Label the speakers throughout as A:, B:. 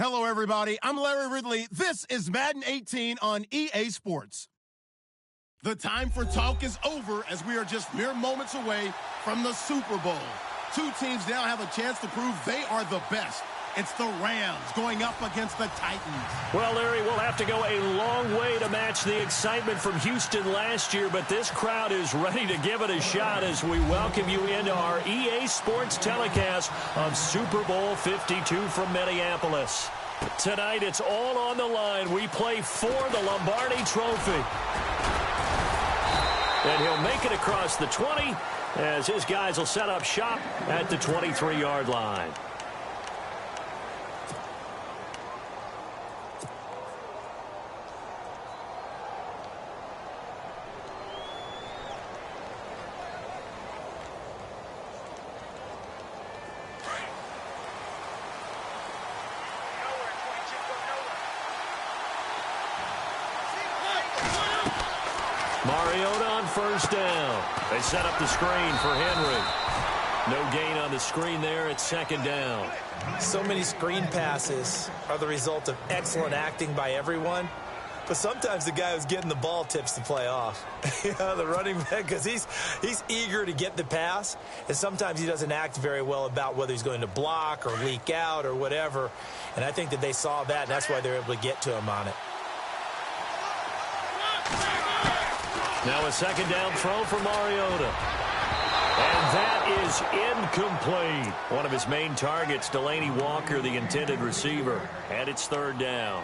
A: Hello, everybody. I'm Larry Ridley. This is Madden 18 on EA Sports. The time for talk is over as we are just mere moments away from the Super Bowl. Two teams now have a chance to prove they are the best. It's the Rams going up against the Titans.
B: Well, Larry, we'll have to go a long way to match the excitement from Houston last year, but this crowd is ready to give it a shot as we welcome you into our EA Sports telecast of Super Bowl 52 from Minneapolis. Tonight, it's all on the line. We play for the Lombardi Trophy. And he'll make it across the 20 as his guys will set up shop at the 23-yard line. Mariota on first down. They set up the screen for Henry. No gain on the screen there. It's second down.
C: So many screen passes are the result of excellent acting by everyone. But sometimes the guy who's getting the ball tips the play off. The running back, because he's eager to get the pass. And sometimes he doesn't act very well about whether he's going to block or leak out or whatever. And I think that they saw that, and that's why they're able to get to him on it.
B: Now a second down throw for Mariota. And that is incomplete. One of his main targets, Delaney Walker, the intended receiver. And it's third down.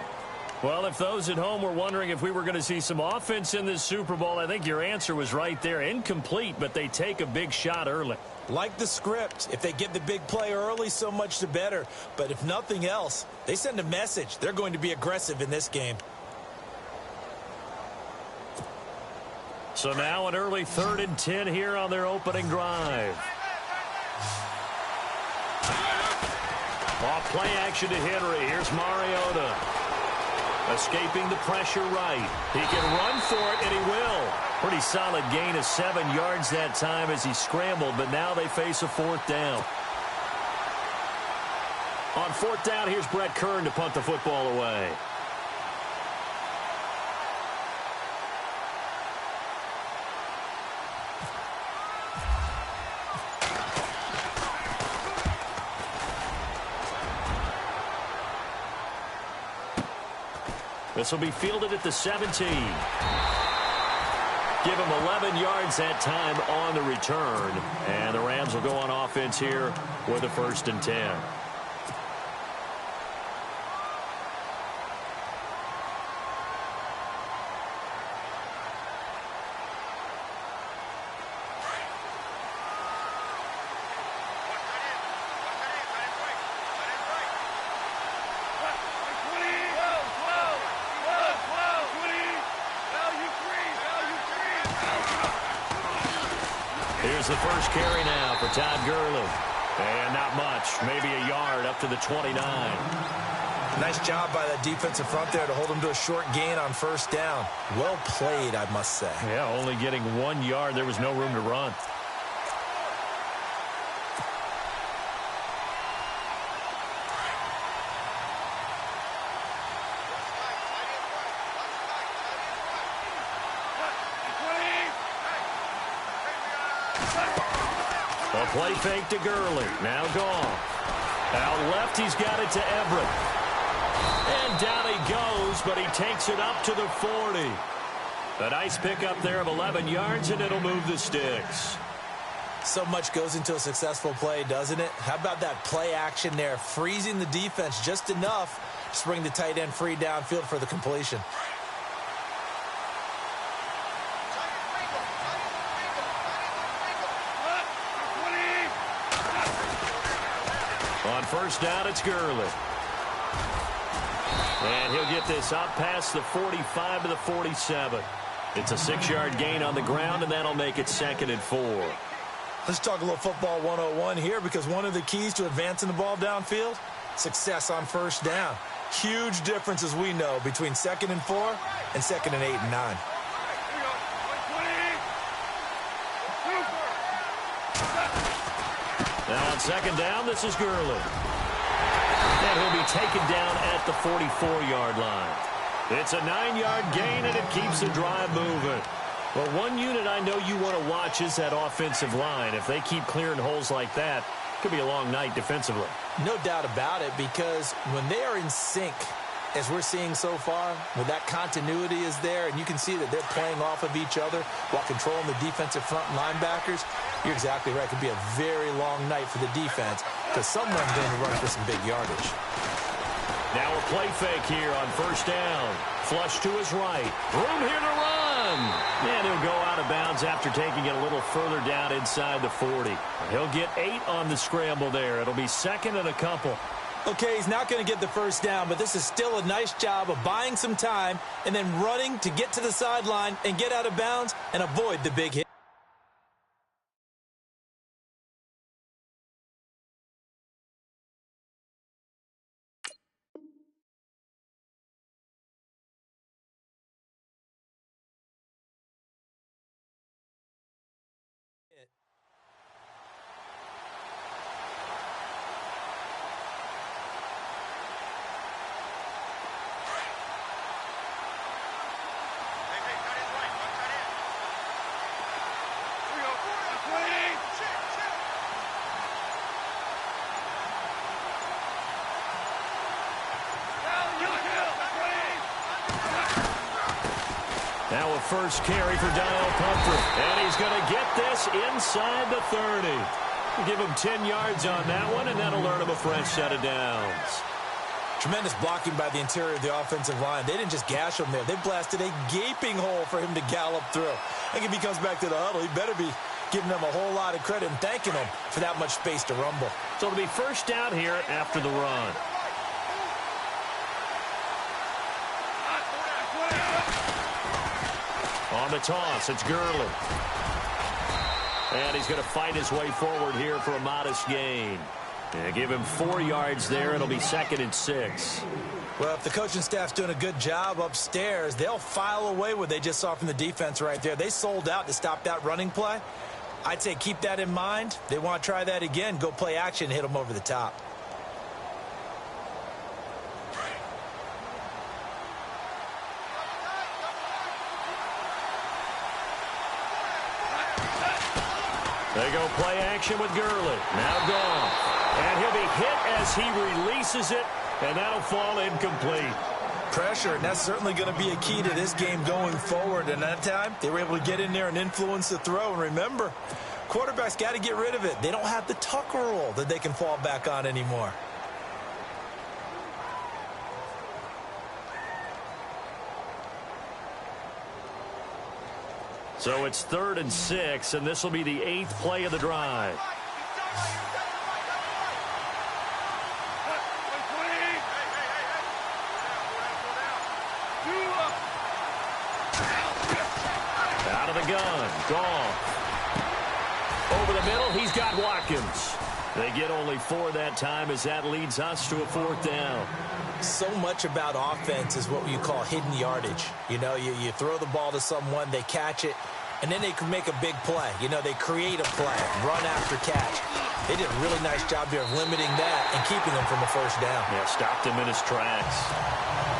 B: Well, if those at home were wondering if we were going to see some offense in this Super Bowl, I think your answer was right there. Incomplete, but they take a big shot early.
C: Like the script, if they get the big play early, so much the better. But if nothing else, they send a message. They're going to be aggressive in this game.
B: So now an early 3rd and 10 here on their opening drive. Off play action to Henry. Here's Mariota. Escaping the pressure right. He can run for it, and he will. Pretty solid gain of 7 yards that time as he scrambled, but now they face a 4th down. On 4th down, here's Brett Kern to punt the football away. This will be fielded at the 17. Give him 11 yards that time on the return. And the Rams will go on offense here with a 1st and 10. Here's the first carry now for Todd Gurley. And not much, maybe a yard up to the 29.
C: Nice job by that defensive front there to hold him to a short gain on 1st down. Well played, I must say.
B: Yeah, only getting 1 yard. There was no room to run. A play fake to Gurley. Now gone. Out left, he's got it to Everett. And down he goes, but he takes it up to the 40. A nice pickup there of 11 yards, and it'll move the sticks.
C: So much goes into a successful play, doesn't it? How about that play action there? Freezing the defense just enough to bring the tight end free downfield for the completion.
B: On 1st down, it's Gurley. And he'll get this up past the 45 to the 47. It's a 6-yard gain on the ground, and that'll make it 2nd and 4.
C: Let's talk a little football 101 here, because one of the keys to advancing the ball downfield, success on 1st down. Huge difference, as we know, between 2nd and 4 and 2nd and 8 and 9.
B: Now on 2nd down, this is Gurley. And he'll be taken down the 44-yard line. It's a 9-yard gain, and it keeps the drive moving. Well, one unit I know you want to watch is that offensive line. If they keep clearing holes like that, it could be a long night defensively.
C: No doubt about it, because when they are in sync, as we're seeing so far, when that continuity is there, and you can see that they're playing off of each other while controlling the defensive front linebackers, you're exactly right. It could be a very long night for the defense because someone's going to run for some big yardage.
B: Now a play fake here on first down. Flush to his right. Room here to run. And he'll go out of bounds after taking it a little further down inside the 40. He'll get 8 on the scramble there. It'll be second and a couple.
C: Okay, he's not going to get the first down, but this is still a nice job of buying some time and then running to get to the sideline and get out of bounds and avoid the big hit.
B: Now a first carry for Daniel Pumphrey. And he's going to get this inside the 30. We'll give him 10 yards on that one, and that'll earn him a fresh set of downs.
C: Tremendous blocking by the interior of the offensive line. They didn't just gash him there. They blasted a gaping hole for him to gallop through. I think if he comes back to the huddle, he better be giving them a whole lot of credit and thanking them for that much space to rumble.
B: So it'll be first down here after the run. On the toss, it's Gurley. And he's going to fight his way forward here for a modest gain. Yeah, give him 4 yards there. It'll be second and 6.
C: Well, if the coaching staff's doing a good job upstairs, they'll file away what they just saw from the defense right there. They sold out to stop that running play. I'd say keep that in mind. They want to try that again. Go play action, hit them over the top.
B: They go play action with Gurley. Now gone. And he'll be hit as he releases it, and that'll fall incomplete.
C: Pressure, and that's certainly going to be a key to this game going forward. And that time, they were able to get in there and influence the throw. And remember, quarterbacks got to get rid of it. They don't have the Tucker rule that they can fall back on anymore.
B: So it's 3rd and 6, and this will be the 8th play of the drive. Out of the gun, Goff. Over the middle, he's got Watkins. They get only 4 that time as that leads us to a 4th down.
C: So much about offense is what you call hidden yardage. You know, you throw the ball to someone, they catch it, and then they can make a big play. You know, they create a play, run after catch. They did a really nice job here of limiting that and keeping them from a first down.
B: Yeah, stopped him in his tracks.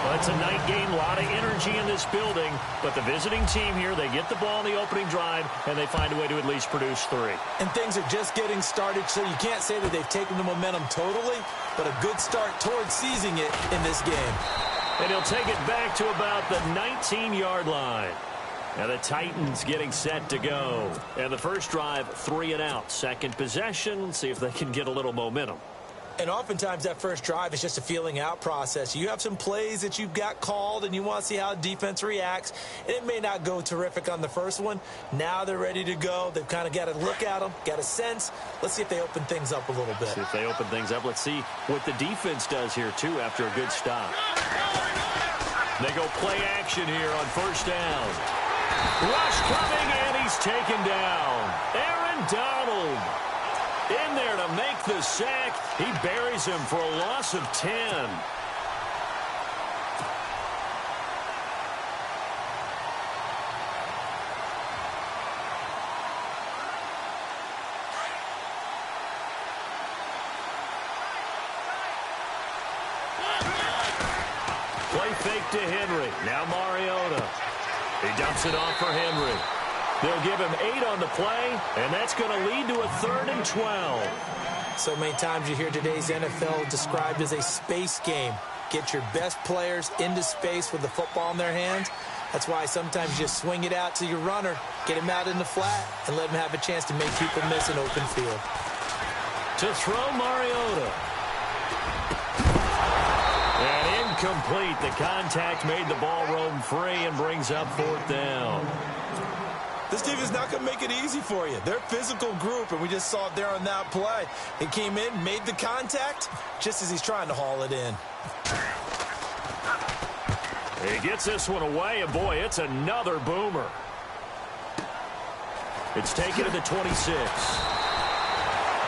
B: Well, it's a night game, a lot of energy in this building, but the visiting team here, they get the ball in the opening drive, and they find a way to at least produce 3.
C: And things are just getting started, so you can't say that they've taken the momentum totally, but a good start towards seizing it in this game.
B: And he'll take it back to about the 19-yard line. Now the Titans getting set to go. And the first drive, 3 and out. Second possession, see if they can get a little momentum.
C: And oftentimes that first drive is just a feeling out process. You have some plays that you've got called and you want to see how defense reacts. And it may not go terrific on the first one. Now they're ready to go. They've kind of got to look at them, got a sense. Let's see if they open things up a little bit.
B: See if they open things up. Let's see what the defense does here, too, after a good stop. They go play action here on first down. Rush coming, and he's taken down. Aaron Donald in there to make the sack. He buries him for a loss of 10. fake to Henry. Now Mariota. He dumps it off for Henry. They'll give him 8 on the play, and that's going to lead to a 3rd and 12.
C: So many times you hear today's NFL described as a space game. Get your best players into space with the football in their hands. That's why sometimes you just swing it out to your runner, get him out in the flat, and let him have a chance to make people miss an open field.
B: To throw Mariota. And incomplete. The contact made the ball roam free and brings up 4th down.
C: This team is not going to make it easy for you. They're a physical group, and we just saw it there on that play. He came in, made the contact, just as he's trying to haul it in.
B: He gets this one away, and boy, it's another boomer. It's taken to the 26.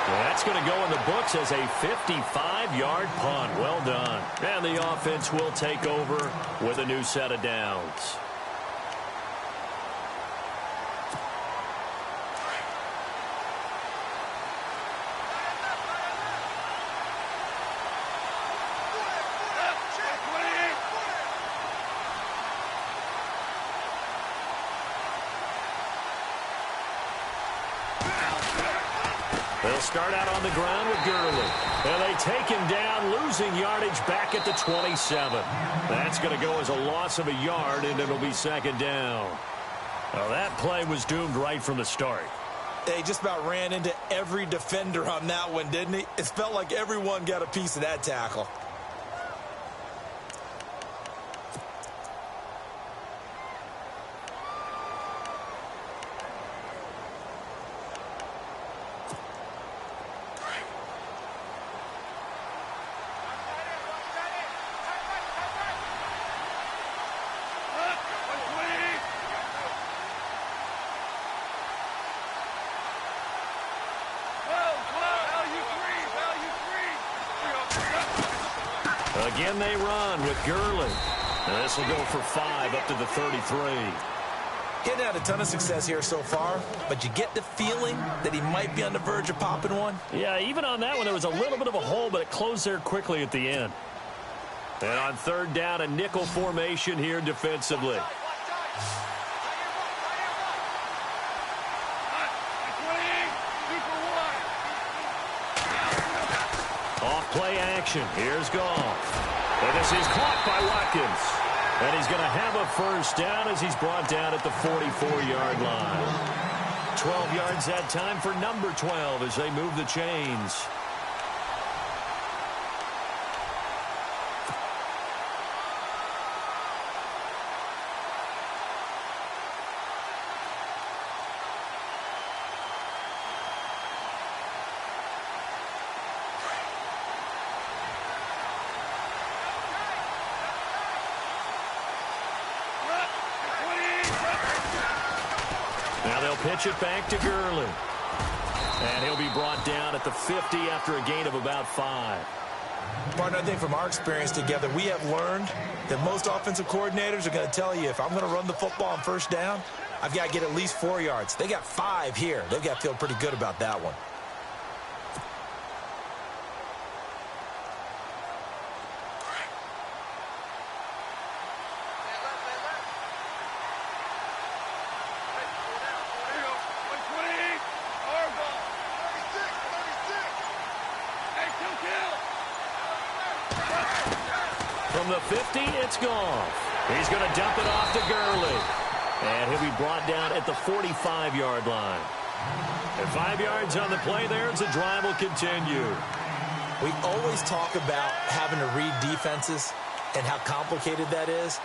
B: That's going to go in the books as a 55-yard punt. Well done. And the offense will take over with a new set of downs. They'll start out on the ground with Gurley. And they take him down, losing yardage back at the 27. That's going to go as a loss of a yard, and it'll be 2nd down. Well, that play was doomed right from the start.
C: They just about ran into every defender on that one, didn't he? It felt like everyone got a piece of that tackle.
B: Again, they run with Gurley. And this will go for 5 up to the 33.
C: He hadn't had a ton of success here so far, but you get the feeling that he might be on the verge of popping one.
B: Yeah, even on that one, there was a little bit of a hole, but it closed there quickly at the end. And on 3rd down, a nickel formation here defensively. Play action. Here's Goff. And this is caught by Watkins. And he's going to have a 1st down as he's brought down at the 44-yard line. 12 yards that time for number 12 as they move the chains. Pitch it back to Gurley. And he'll be brought down at the 50 after a gain of about 5.
C: Partner, I think from our experience together, we have learned that most offensive coordinators are going to tell you, if I'm going to run the football on 1st down, I've got to get at least 4 yards. They got 5 here. They've got to feel pretty good about that one.
B: From the 50, it's Goff. He's going to dump it off to Gurley. And he'll be brought down at the 45-yard line. And 5 yards on the play there as the drive will continue.
C: We always talk about having to read defenses and how complicated that is.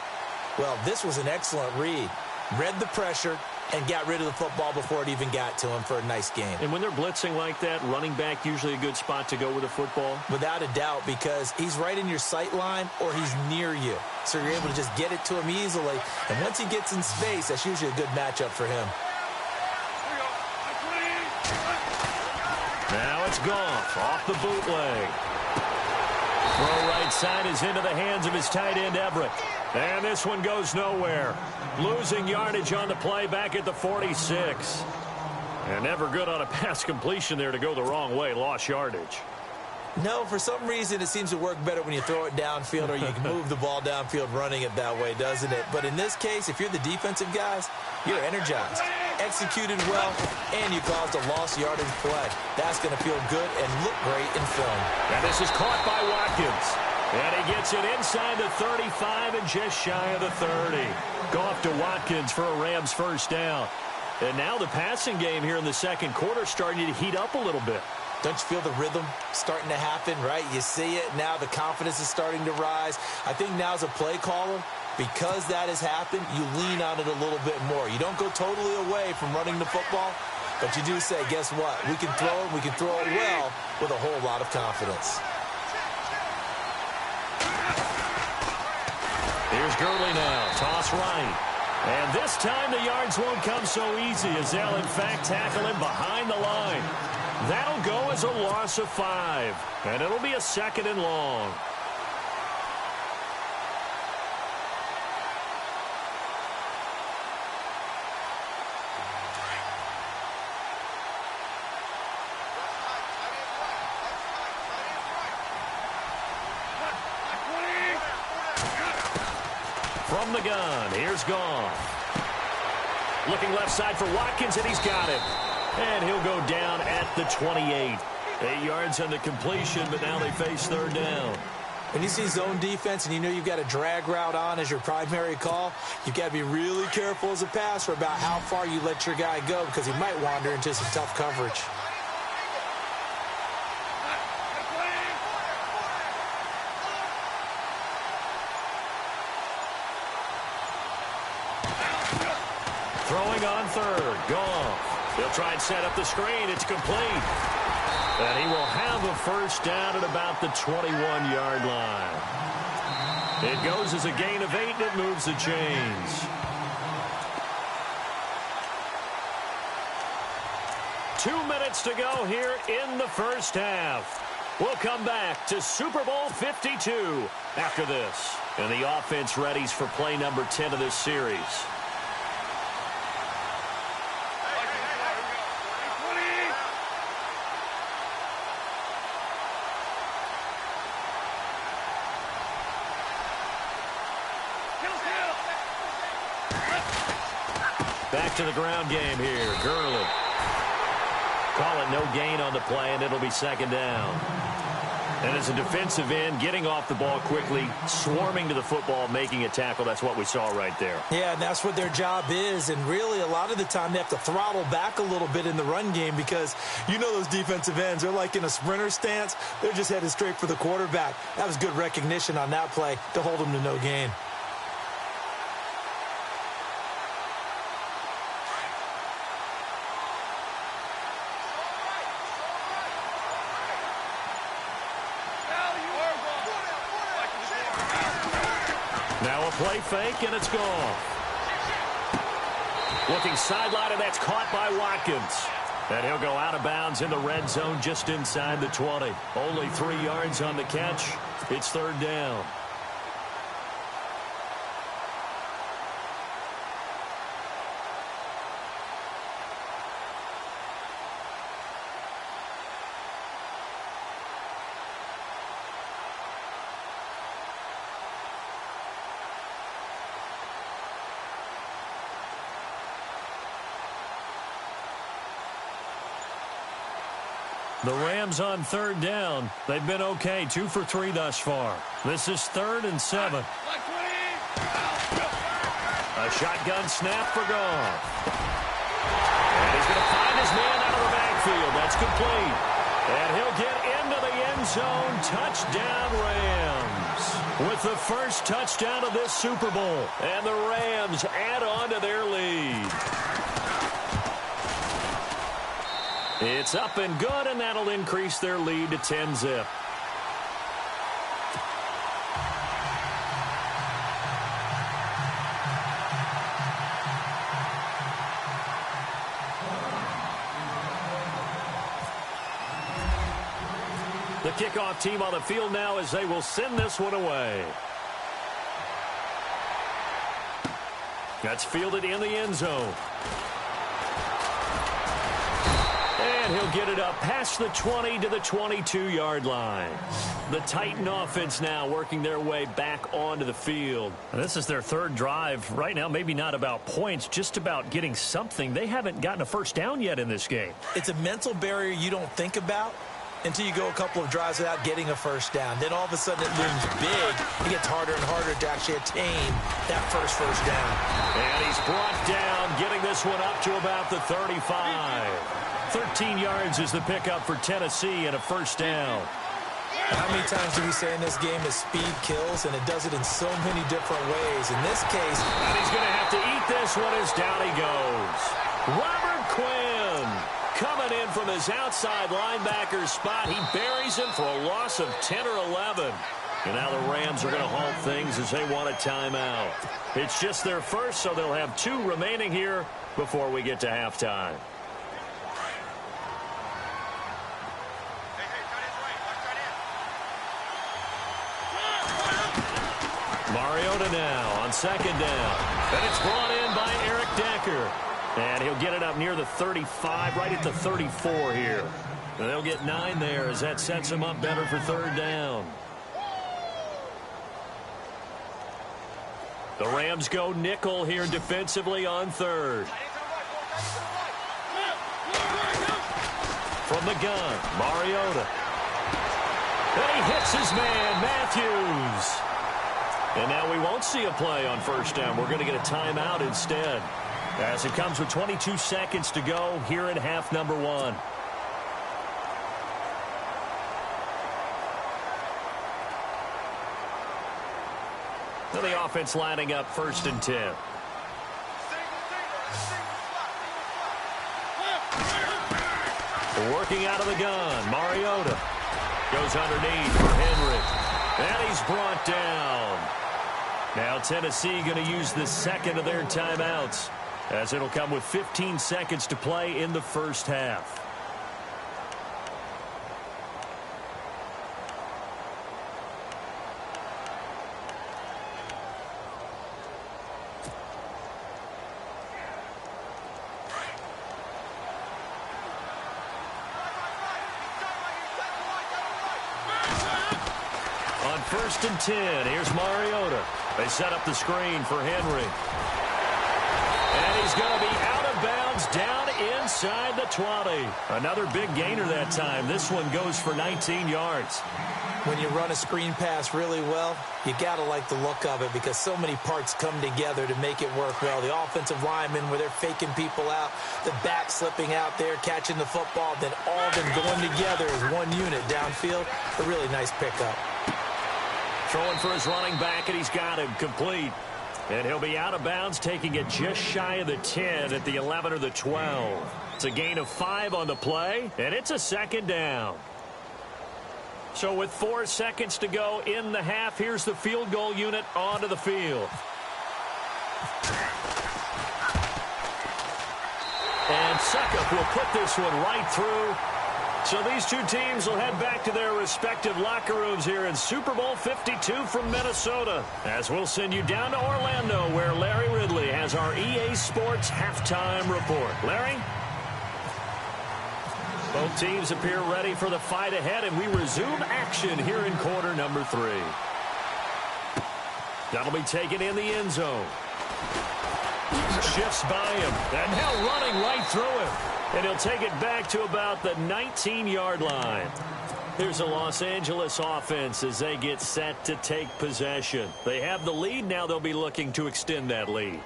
C: Well, this was an excellent read. Read the pressure and got rid of the football before it even got to him for a nice game.
B: And when they're blitzing like that, running back usually a good spot to go with the football?
C: Without a doubt, because he's right in your sight line or he's near you. So you're able to just get it to him easily. And once he gets in space, that's usually a good matchup for him.
B: Now it's Goff off the bootleg. Throw right side is into the hands of his tight end, Everett. And this one goes nowhere. Losing yardage on the play back at the 46. And never good on a pass completion there to go the wrong way. Lost yardage.
C: No, for some reason it seems to work better when you throw it downfield or you can move the ball downfield running it that way, doesn't it? But in this case, if you're the defensive guys, you're energized, executed well, and you caused a lost yardage play. That's going to feel good and look great in film.
B: And this is caught by Watkins. And he gets it inside the 35 and just shy of the 30. Goff to Watkins for a Rams first down. And now the passing game here in the second quarter starting to heat up a little bit.
C: Don't you feel the rhythm starting to happen, right? You see it. Now the confidence is starting to rise. I think now as a play caller, because that has happened, you lean on it a little bit more. You don't go totally away from running the football, but you do say, guess what? We can throw it. We can throw it well with a whole lot of confidence.
B: Here's Gurley now. Toss right. And this time the yards won't come so easy as they'll, in fact, tackle him behind the line. That'll go as a loss of 5. And it'll be a 2nd and long. From the gun, here's Goff. Looking left side for Watkins, and he's got it. And he'll go down at the 28. 8 yards on the completion, but now they face third down.
C: When you see zone defense and you know you've got a drag route on as your primary call, you've got to be really careful as a passer about how far you let your guy go because he might wander into some tough coverage.
B: Throwing on third, Goff. He'll try and set up the screen. It's complete. And he will have a first down at about the 21-yard line. It goes as a gain of 8, and it moves the chains. 2 minutes to go here in the first half. We'll come back to Super Bowl 52 after this. And the offense readies for play number 10 of this series. Back to the ground game here. Gurley. Call it no gain on the play, and it'll be 2nd down. And as a defensive end, getting off the ball quickly, swarming to the football, making a tackle, that's what we saw right there.
C: Yeah, and that's what their job is. And really, a lot of the time, they have to throttle back a little bit in the run game because you know those defensive ends, they're like in a sprinter stance. They're just headed straight for the quarterback. That was good recognition on that play to hold them to no gain.
B: Now a play fake, and it's gone. Looking sideline, and that's caught by Watkins. And he'll go out of bounds in the red zone just inside the 20. Only 3 yards on the catch. It's third down. The Rams on third down. They've been okay, 2 for 3 thus far. This is 3rd and 7. A shotgun snap for Goff. And he's going to find his man out of the backfield. That's complete. And he'll get into the end zone. Touchdown, Rams. With the first touchdown of this Super Bowl. And the Rams add on to their lead. It's up and good, and that'll increase their lead to 10-zip. The kickoff team on the field now as they will send this one away. That's fielded in the end zone. And he'll get it up past the 20 to the 22-yard line. The Titan offense now working their way back onto the field.
D: And this is their third drive. Right now, maybe not about points, just about getting something. They haven't gotten a first down yet in this game.
C: It's a mental barrier you don't think about until you go a couple of drives without getting a first down. Then all of a sudden it looms big. It gets harder and harder to actually attain that first down.
B: And he's brought down, getting this one up to about the 35. 13 yards is the pickup for Tennessee and a first down.
C: How many times do we say in this game that speed kills, and it does it in so many different ways? In this case,
B: and he's going to have to eat this one as down he goes. Robert Quinn coming in from his outside linebacker spot. He buries him for a loss of 10 or 11. And now the Rams are going to halt things as they want a timeout. It's just their first, so they'll have 2 remaining here before we get to halftime. Mariota now on second down. And it's brought in by Eric Decker. And he'll get it up near the 35, right at the 34 here. And they'll get 9 there as that sets him up better for third down. The Rams go nickel here defensively on third. From the gun, Mariota. And he hits his man, Matthews. And now we won't see a play on first down. We're going to get a timeout instead, as it comes with 22 seconds to go here in half number 1. So the offense lining up first and 10. Working out of the gun, Mariota goes underneath for Henry. And he's brought down. Now Tennessee going to use the second of their timeouts, as it'll come with 15 seconds to play in the first half. On first and 10, here's Mariota. They set up the screen for Henry. And he's going to be out of bounds down inside the 20. Another big gainer that time. This one goes for 19 yards.
C: When you run a screen pass really well, you got to like the look of it because so many parts come together to make it work well. The offensive linemen where they're faking people out, the back slipping out there, catching the football, then all of them going together as one unit downfield. A really nice pickup.
B: Throwing for his running back, and he's got him complete. And he'll be out of bounds, taking it just shy of the 10 at the 11 or the 12. It's a gain of 5 on the play, and it's a second down. So with 4 seconds to go in the half, here's the field goal unit onto the field. And Succop will put this one right through. So these two teams will head back to their respective locker rooms here in Super Bowl 52 from Minnesota, as we'll send you down to Orlando, where Larry Ridley has our EA Sports halftime report. Larry? Both teams appear ready for the fight ahead, and we resume action here in quarter number 3. That'll be taken in the end zone. Shifts by him, and now running right through him. And he'll take it back to about the 19-yard line. Here's the Los Angeles offense as they get set to take possession. They have the lead. Now they'll be looking to extend that lead.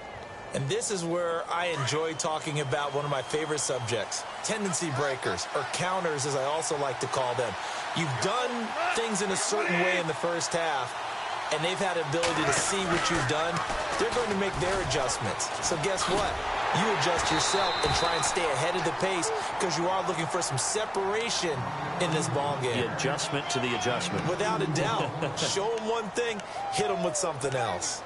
C: And this is where I enjoy talking about one of my favorite subjects, tendency breakers, or counters as I also like to call them. You've done things in a certain way in the first half, and they've had the ability to see what you've done. They're going to make their adjustments. So guess what? You adjust yourself and try and stay ahead of the pace because you are looking for some separation in this ball game.
B: The adjustment to the adjustment.
C: Without a doubt. Show them one thing, hit them with something else.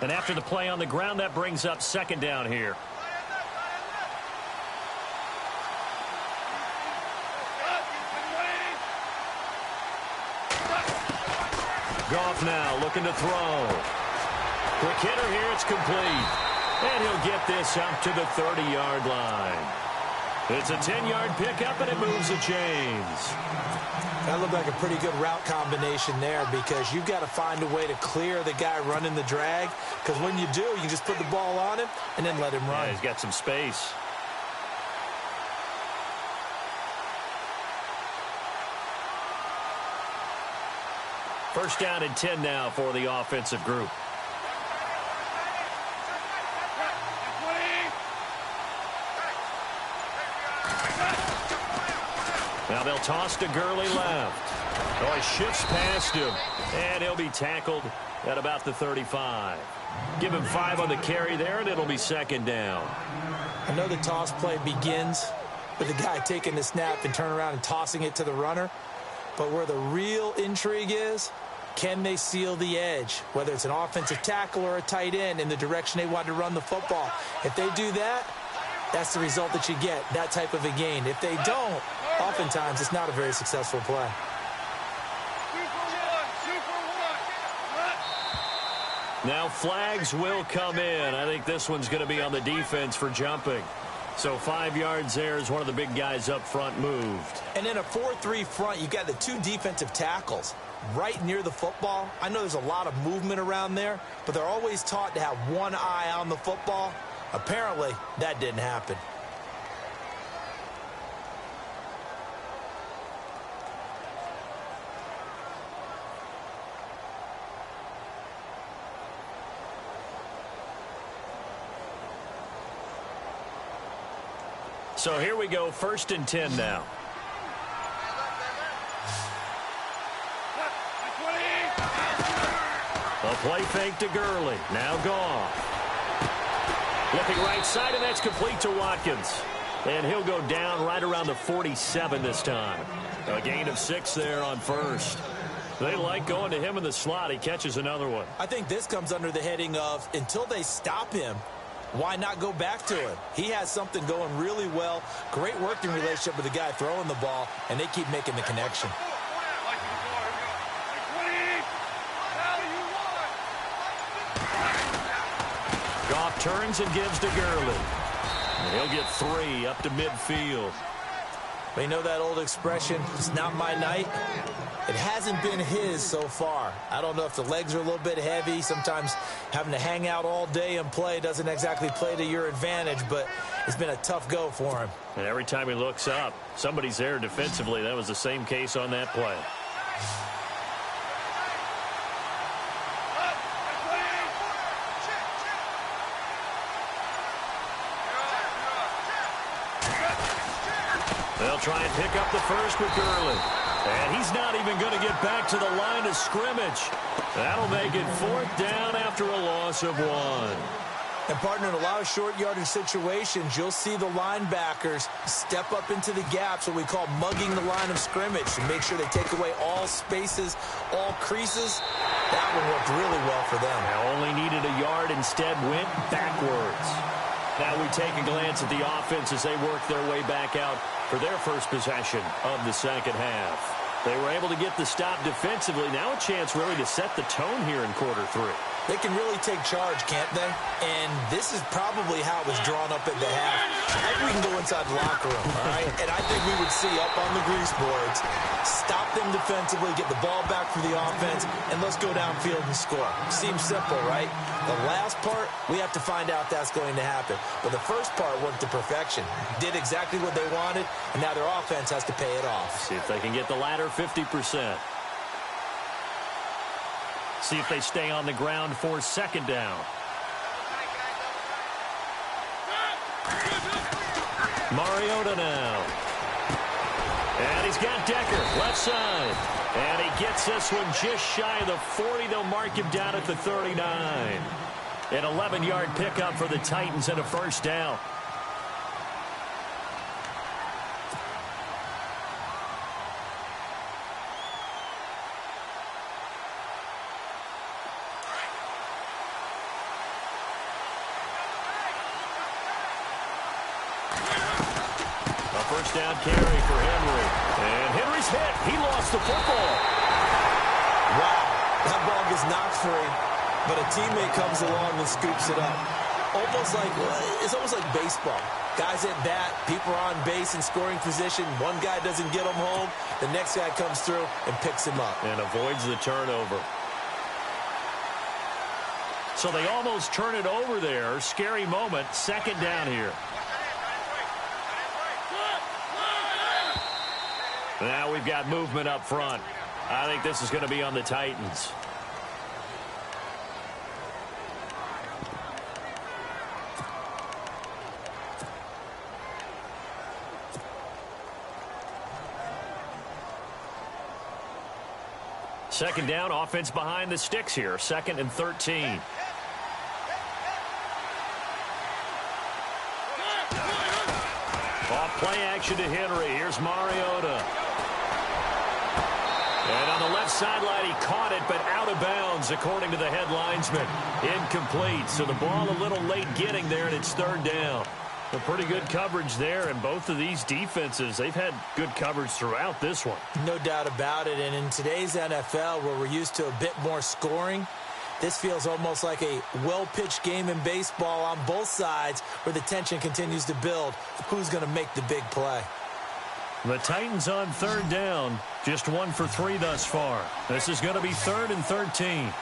B: And after the play on the ground, that brings up second down here. Goff now looking to throw. Quick hitter here, it's complete. And he'll get this up to the 30-yard line. It's a 10-yard pickup, and it moves the chains.
C: That looked like a pretty good route combination there because you've got to find a way to clear the guy running the drag, because when you do, you just put the ball on him and then let him run.
B: Yeah, he's got some space. First down and 10 now for the offensive group. Now they'll toss to Gurley left. Oh, he shifts past him, and he'll be tackled at about the 35. Give him 5 on the carry there, and it'll be second down.
C: I know the toss play begins with the guy taking the snap and turning around and tossing it to the runner. But where the real intrigue is, can they seal the edge, whether it's an offensive tackle or a tight end, in the direction they want to run the football? If they do that, that's the result that you get, that type of a gain. If they don't, oftentimes it's not a very successful play.
B: Now flags will come in. I think this one's going to be on the defense for jumping. So 5 yards there as one of the big guys up front moved.
C: And in a 4-3 front, you've got the 2 defensive tackles right near the football. I know there's a lot of movement around there, but they're always taught to have one eye on the football. Apparently, that didn't happen.
B: So here we go, 1st and 10 now. A play fake to Gurley. Now Goff. Looking right side, and that's complete to Watkins. And he'll go down right around the 47 this time. A gain of 6 there on first. They like going to him in the slot. He catches another one.
C: I think this comes under the heading of, until they stop him, why not go back to him? He has something going really well. Great working relationship with the guy throwing the ball, and they keep making the connection.
B: Goff turns and gives to Gurley. And he'll get 3 up to midfield.
C: You know that old expression, it's not my night? It hasn't been his so far. I don't know if the legs are a little bit heavy. Sometimes having to hang out all day and play doesn't exactly play to your advantage, but it's been a tough go for him.
B: And every time he looks up, somebody's there defensively. That was the same case on that play. They'll try and pick up the first with Gurley. And he's not even going to get back to the line of scrimmage. That'll make it 4th down after a loss of 1.
C: And, partner, in a lot of short yardage situations, you'll see the linebackers step up into the gaps, what we call mugging the line of scrimmage, to make sure they take away all spaces, all creases. That one worked really well for them.
B: Now only needed a yard, instead went backwards. Now we take a glance at the offense as they work their way back out for their first possession of the second half. They were able to get the stop defensively. Now a chance really to set the tone here in quarter 3.
C: They can really take charge, can't they? And this is probably how it was drawn up at the half. I think we can go inside the locker room, all right? And I think we would see up on the grease boards, stop them defensively, get the ball back for the offense, and let's go downfield and score. Seems simple, right? The last part, we have to find out that's going to happen. But the first part worked to perfection. Did exactly what they wanted, and now their offense has to pay it off.
B: See if they can get the latter 50%. See if they stay on the ground for second down. Mariota now. And he's got Decker, left side. And he gets this one just shy of the 40. They'll mark him down at the 39. An 11-yard pickup for the Titans and a first down. First down carry for Henry. And Henry's hit. He lost the football.
C: Wow. That ball gets knocked free, but a teammate comes along and scoops it up. It's almost like baseball. Guys at bat, people are on base in scoring position. One guy doesn't get him home. The next guy comes through and picks him up.
B: And avoids the turnover.
D: So they almost turn it over there. Scary moment. Second down here. Now we've got movement up front. I think this is going to be on the Titans. Second down, offense behind the sticks here. 2nd and 13. Off play action to Henry. Here's Mariota. And on the left sideline, he caught it, but out of bounds, according to the head linesman. Incomplete. So the ball a little late getting there, and it's 3rd down. A pretty good coverage there, and both of these defenses, they've had good coverage throughout this one.
C: No doubt about it, and in today's NFL, where we're used to a bit more scoring, this feels almost like a well-pitched game in baseball on both sides where the tension continues to build. Who's going to make the big play?
D: The Titans on 3rd down, just 1 for 3 thus far. This is going to be 3rd and 13.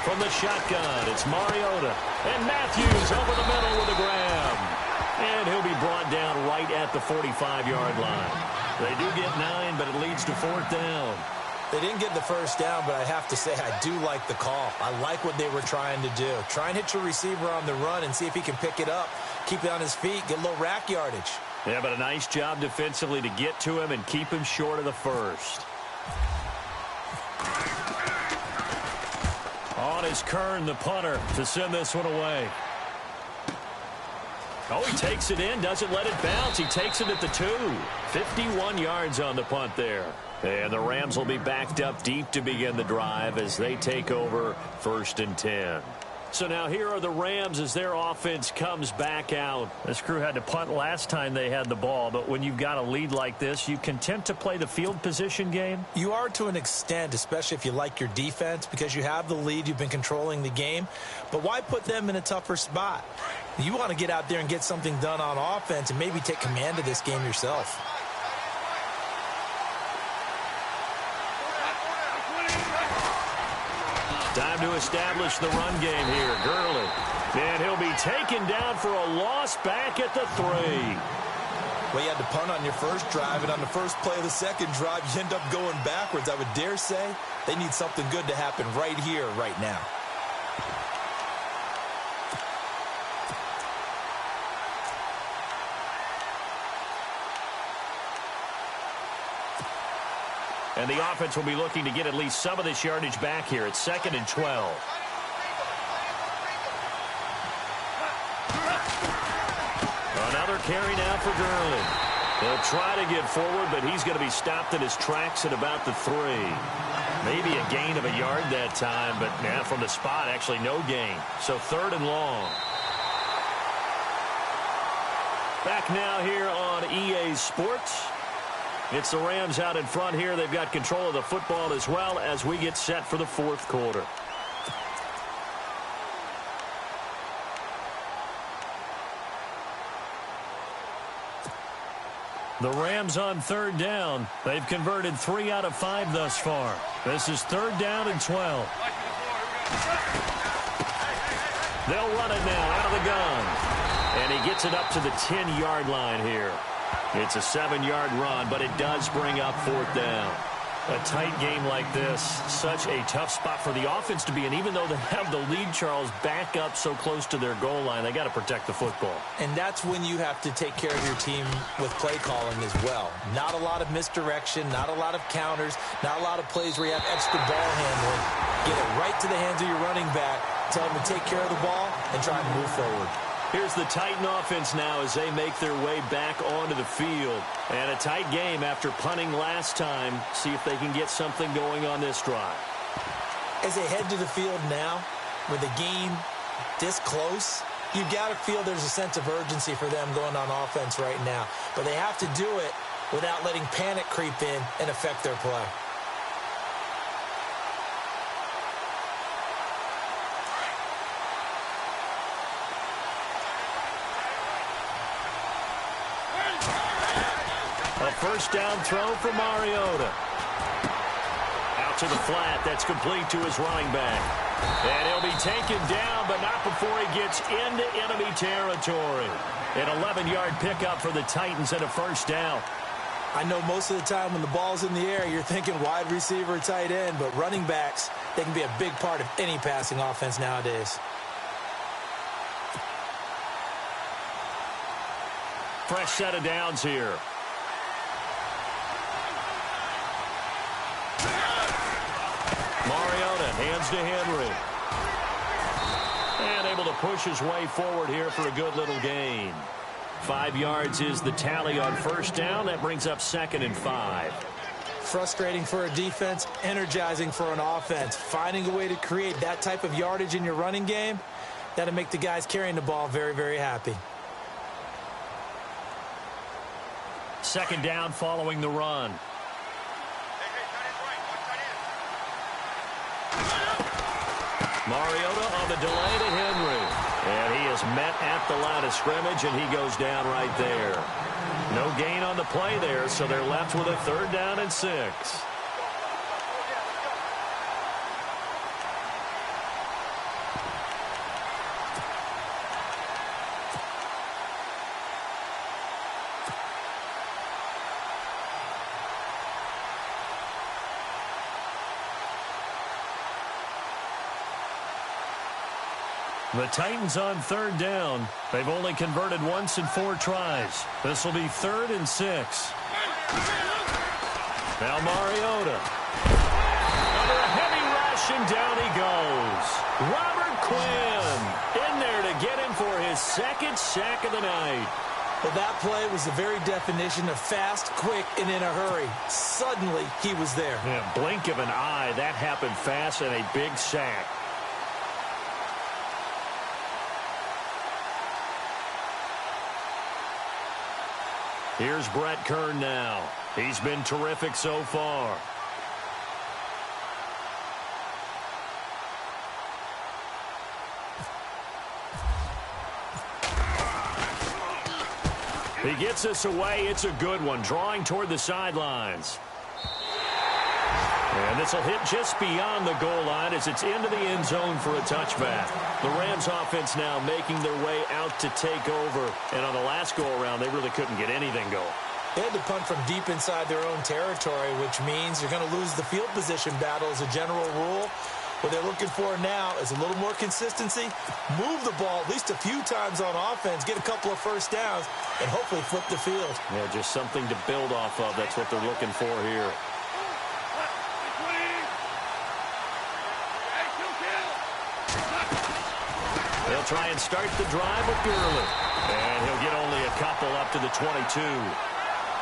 D: From the shotgun, it's Mariota. And Matthews over the middle with a grab. And he'll be brought down right at the 45-yard line. They do get 9, but it leads to 4th down.
C: They didn't get the first down, but I have to say I do like the call. I like what they were trying to do. Try and hit your receiver on the run and see if he can pick it up, keep it on his feet, get a little rack yardage.
D: Yeah, but a nice job defensively to get to him and keep him short of the first. On is Kern, the punter, to send this one away. Oh, he takes it in, doesn't let it bounce. He takes it at the 2. 51 yards on the punt there. And the Rams will be backed up deep to begin the drive as they take over 1st and 10. So now here are the Rams as their offense comes back out. This crew had to punt last time they had the ball, but when you've got a lead like this, you content to play the field position game?
C: You are to an extent, especially if you like your defense, because you have the lead, you've been controlling the game. But why put them in a tougher spot? You want to get out there and get something done on offense and maybe take command of this game yourself.
D: Time to establish the run game here. Gurley. And he'll be taken down for a loss back at the 3.
C: Well, you had to punt on your first drive, and on the first play of the second drive, you end up going backwards. I would dare say they need something good to happen right here, right now.
D: And the offense will be looking to get at least some of this yardage back here. It's 2nd and 12. Another carry now for Gurley. He'll try to get forward, but he's going to be stopped in his tracks at about the 3. Maybe a gain of a yard that time, but now from the spot, actually no gain. So 3rd and long. Back now here on EA Sports. It's the Rams out in front here. They've got control of the football as well as we get set for the 4th quarter. The Rams on 3rd down. They've converted 3 out of 5 thus far. This is 3rd down and 12. They'll run it now out of the gun. And he gets it up to the 10-yard line here. It's a 7-yard run, but it does bring up 4th down. A tight game like this, such a tough spot for the offense to be in. Even though they have the lead, Charles, back up so close to their goal line, they got to protect the football.
C: And that's when you have to take care of your team with play calling as well. Not a lot of misdirection, not a lot of counters, not a lot of plays where you have extra ball handling. Get it right to the hands of your running back, tell them to take care of the ball, and try and move forward.
D: Here's the Titan offense now as they make their way back onto the field. And a tight game after punting last time. See if they can get something going on this drive.
C: As they head to the field now, with the game this close, you've got to feel there's a sense of urgency for them going on offense right now. But they have to do it without letting panic creep in and affect their play.
B: first down throw for Mariota. Out to the flat. That's complete to his running back. And he'll be taken down, but not before he gets into enemy territory. An 11-yard pickup for the Titans and a first down.
C: I know most of the time when the ball's in the air, you're thinking wide receiver, tight end, but running backs, they can be a big part of any passing offense nowadays.
B: Fresh set of downs here. Mariota hands to Henry. And able to push his way forward here for a good little gain. 5 yards is the tally on first down. That brings up 2nd and 5.
C: Frustrating for a defense, energizing for an offense. Finding a way to create that type of yardage in your running game, that'll make the guys carrying the ball very, very happy.
B: 2nd down following the run. Mariota on the delay to Henry. And he is met at the line of scrimmage, and he goes down right there. No gain on the play there, so they're left with a 3rd down and 6. The Titans on 3rd down. They've only converted once in 4 tries. This will be 3rd and 6. Now Mariota. Under a heavy rush, and down he goes. Robert Quinn in there to get him for his 2nd sack of the night.
C: Well, that play was the very definition of fast, quick, and in a hurry. Suddenly, he was there.
B: Yeah, blink of an eye. That happened fast, and a big sack. Here's Brett Kern now. He's been terrific so far. He gets us away. It's a good one. Drawing toward the sidelines. And this will hit just beyond the goal line as it's into the end zone for a touchback. The Rams offense now making their way out to take over. And on the last go-around, they really couldn't get anything going.
C: They had to punt from deep inside their own territory, which means you're going to lose the field position battle as a general rule. What they're looking for now is a little more consistency, move the ball at least a few times on offense, get a couple of first downs, and hopefully flip the field.
B: Yeah, just something to build off of. That's what they're looking for here. They'll try and start the drive with Gurley. And he'll get only a couple up to the 22.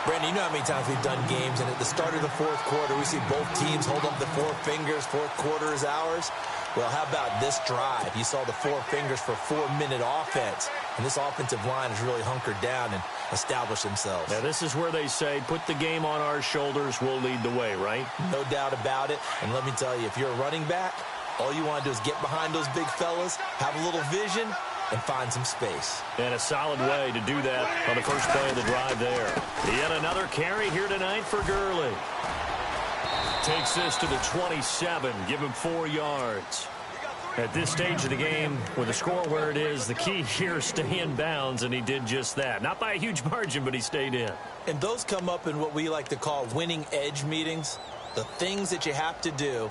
C: Brandon, you know how many times we've done games, and at the start of the 4th quarter, we see both teams hold up the 4 fingers, 4th quarter is ours. Well, how about this drive? You saw the 4 fingers for 4-minute offense, and this offensive line has really hunkered down and established themselves.
B: Now, this is where they say, put the game on our shoulders, we'll lead the way, right?
C: No doubt about it, and let me tell you, if you're a running back, all you want to do is get behind those big fellas, have a little vision, and find some space.
B: And a solid way to do that on the first play of the drive there. Yet another carry here tonight for Gurley. Takes this to the 27, give him 4 yards. At this stage of the game, with the score where it is, the key here is stay in bounds, and he did just that. Not by a huge margin, but he stayed in.
C: And those come up in what we like to call winning edge meetings. The things that you have to do,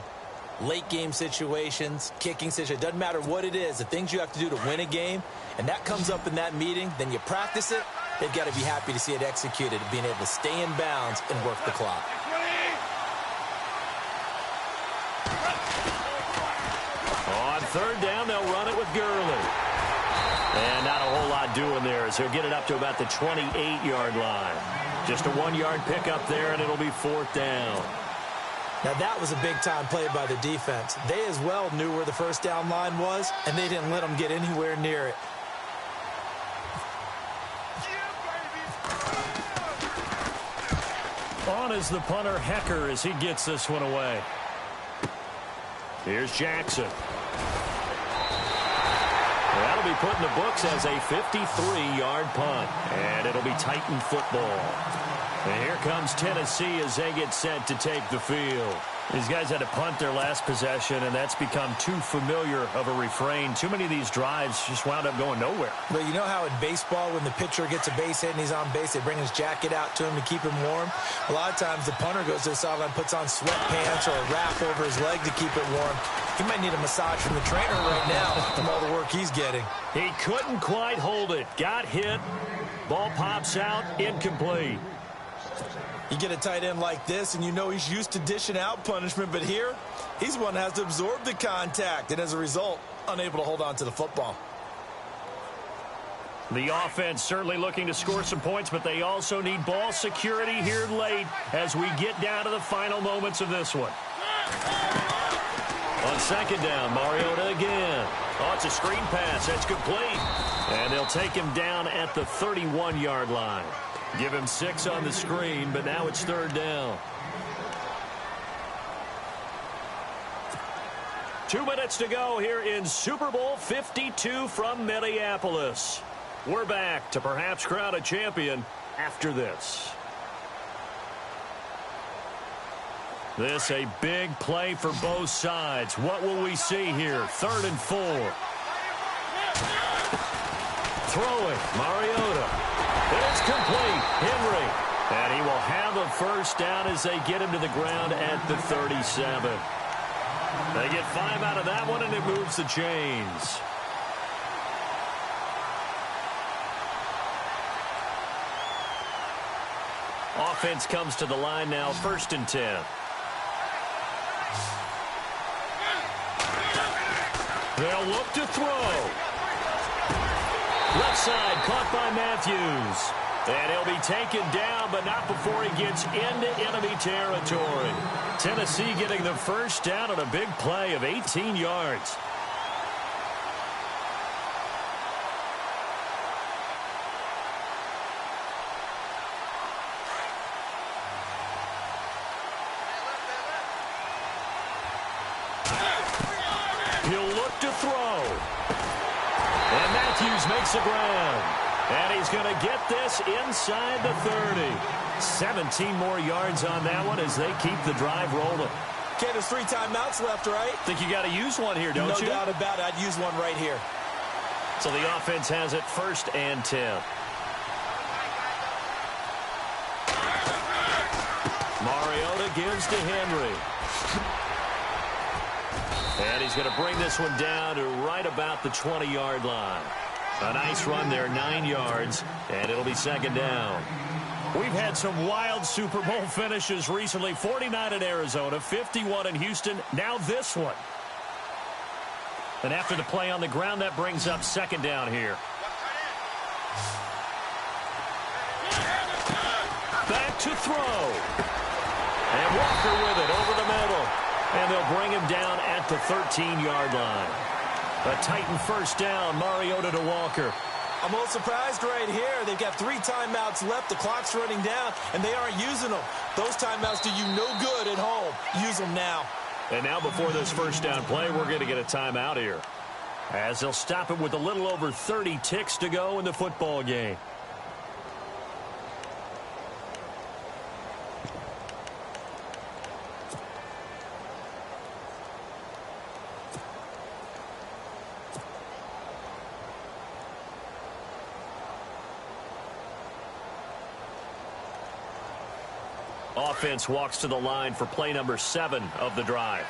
C: late game situations, kicking situations, doesn't matter what it is, the things you have to do to win a game, and that comes up in that meeting, then you practice it, they've got to be happy to see it executed, being able to stay in bounds and work the clock.
B: On 3rd down, they'll run it with Gurley. And not a whole lot doing there as he'll get it up to about the 28-yard line. Just a 1-yard pickup there, and it'll be 4th down.
C: Now, that was a big-time play by the defense. They as well knew where the first down line was, and they didn't let them get anywhere near it.
B: On is the punter, Hecker, as he gets this one away. Here's Jackson. That'll be put in the books as a 53-yard punt, and it'll be Titan football. And here comes Tennessee as they get set to take the field. These guys had to punt their last possession, and that's become too familiar of a refrain. Too many of these drives just wound up going nowhere.
C: But you know how in baseball, when the pitcher gets a base hit and he's on base, they bring his jacket out to him to keep him warm? A lot of times the punter goes to the sideline, puts on sweatpants or a wrap over his leg to keep it warm. He might need a massage from the trainer right now from all the work he's getting.
B: He couldn't quite hold it. Got hit. Ball pops out. Incomplete.
C: You get a tight end like this, and you know he's used to dishing out punishment, but here, he's one that has to absorb the contact, and as a result, unable to hold on to the football.
B: The offense certainly looking to score some points, but they also need ball security here late as we get down to the final moments of this one. On second down, Mariota again. Oh, it's a screen pass. That's complete. And they'll take him down at the 31-yard line. Give him 6 on the screen, but now it's third down. 2 minutes to go here in Super Bowl 52 from Minneapolis. We're back to perhaps crown a champion after this. This a big play for both sides. What will we see here? 3rd and 4. Throwing, Mariota. It's complete. Henry. And he will have a first down as they get him to the ground at the 37. They get 5 out of that one, and it moves the chains. Offense comes to the line now, 1st and 10. They'll look to throw. Left side caught by Matthews. And he'll be taken down, but not before he gets into enemy territory. Tennessee getting the first down on a big play of 18 yards. He'll look to throw. And Matthews makes the ground. And he's going to get this inside the 30. 17 more yards on that one as they keep the drive rolling.
C: Okay, there's 3 timeouts left, right?
B: Think you got to use one here, don't you?
C: No doubt about it. I'd use one right here.
B: So the offense has it 1st and 10. Mariota gives to Henry. And he's going to bring this one down to right about the 20-yard line. A nice run there, 9 yards, and it'll be 2nd down. We've had some wild Super Bowl finishes recently. 49 in Arizona, 51 in Houston, now this one. And after the play on the ground, that brings up 2nd down here. Back to throw. And Walker with it over the middle. And they'll bring him down at the 13-yard line. A Titan first down, Mariota to Walker.
C: I'm a little surprised right here. They've got 3 timeouts left. The clock's running down, and they aren't using them. Those timeouts do you no good at home. Use them now.
B: And now before this first down play, we're going to get a timeout here, as they'll stop it with a little over 30 ticks to go in the football game. Offense walks to the line for play number 7 of the drive.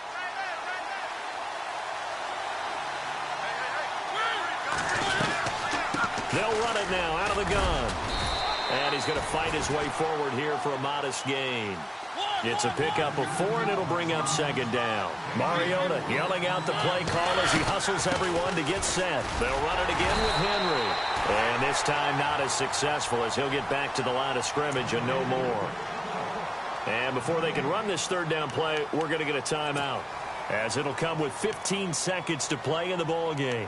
B: They'll run it now out of the gun. And he's going to fight his way forward here for a modest gain. It's a pickup of 4, and it'll bring up 2nd down. Mariota yelling out the play call as he hustles everyone to get set. They'll run it again with Henry. And this time not as successful as he'll get back to the line of scrimmage and no more. And before they can run this 3rd down play, we're going to get a timeout, as it'll come with 15 seconds to play in the ball game.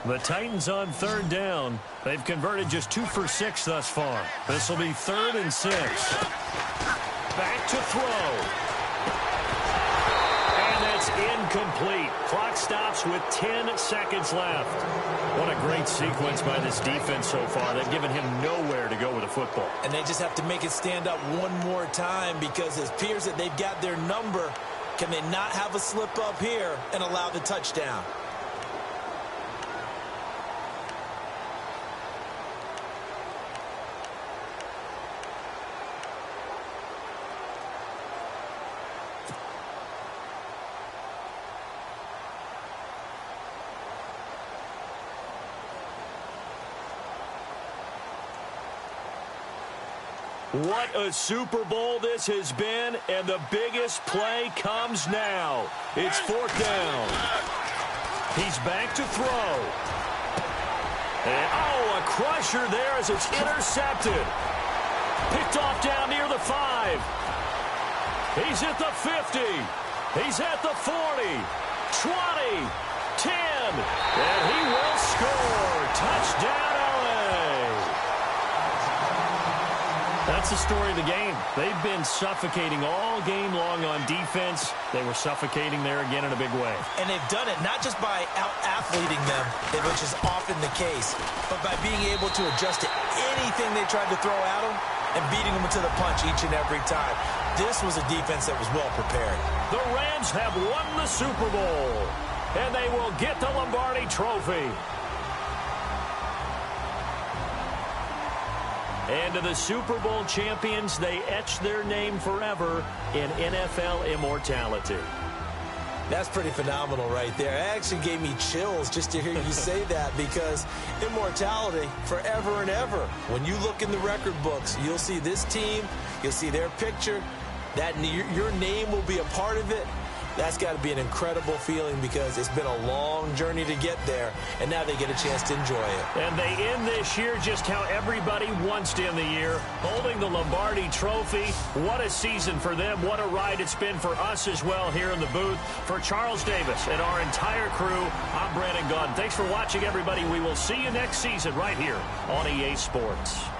B: The Titans on 3rd down. They've converted just 2 for 6 thus far. This will be 3rd and 6. Back to throw. And that's incomplete. Clock stops with 10 seconds left. What a great sequence by this defense so far. They've given him nowhere to go with the football.
C: And they just have to make it stand up one more time because it appears that they've got their number. Can they not have a slip up here and allow the touchdown?
B: What a Super Bowl this has been, and the biggest play comes now. It's 4th down. He's back to throw. And, a crusher there as it's intercepted. Picked off down near the 5. He's at the 50. He's at the 40. 20. 10. And he will score. Touchdown, LA. That's the story of the game. They've been suffocating all game long on defense. They were suffocating there again in a big way.
C: And they've done it not just by out-athleting them, which is often the case, but by being able to adjust to anything they tried to throw at them and beating them to the punch each and every time. This was a defense that was well prepared.
B: The Rams have won the Super Bowl, and they will get the Lombardi Trophy. And to the Super Bowl champions, they etch their name forever in NFL immortality.
C: That's pretty phenomenal right there. It actually gave me chills just to hear you say that, because immortality forever and ever. When you look in the record books, you'll see this team, you'll see their picture, that your name will be a part of it. That's got to be an incredible feeling because it's been a long journey to get there, and now they get a chance to enjoy it.
B: And they end this year just how everybody wants to end the year, holding the Lombardi Trophy. What a season for them. What a ride it's been for us as well here in the booth. For Charles Davis and our entire crew, I'm Brandon Gaudin. Thanks for watching, everybody. We will see you next season right here on EA Sports.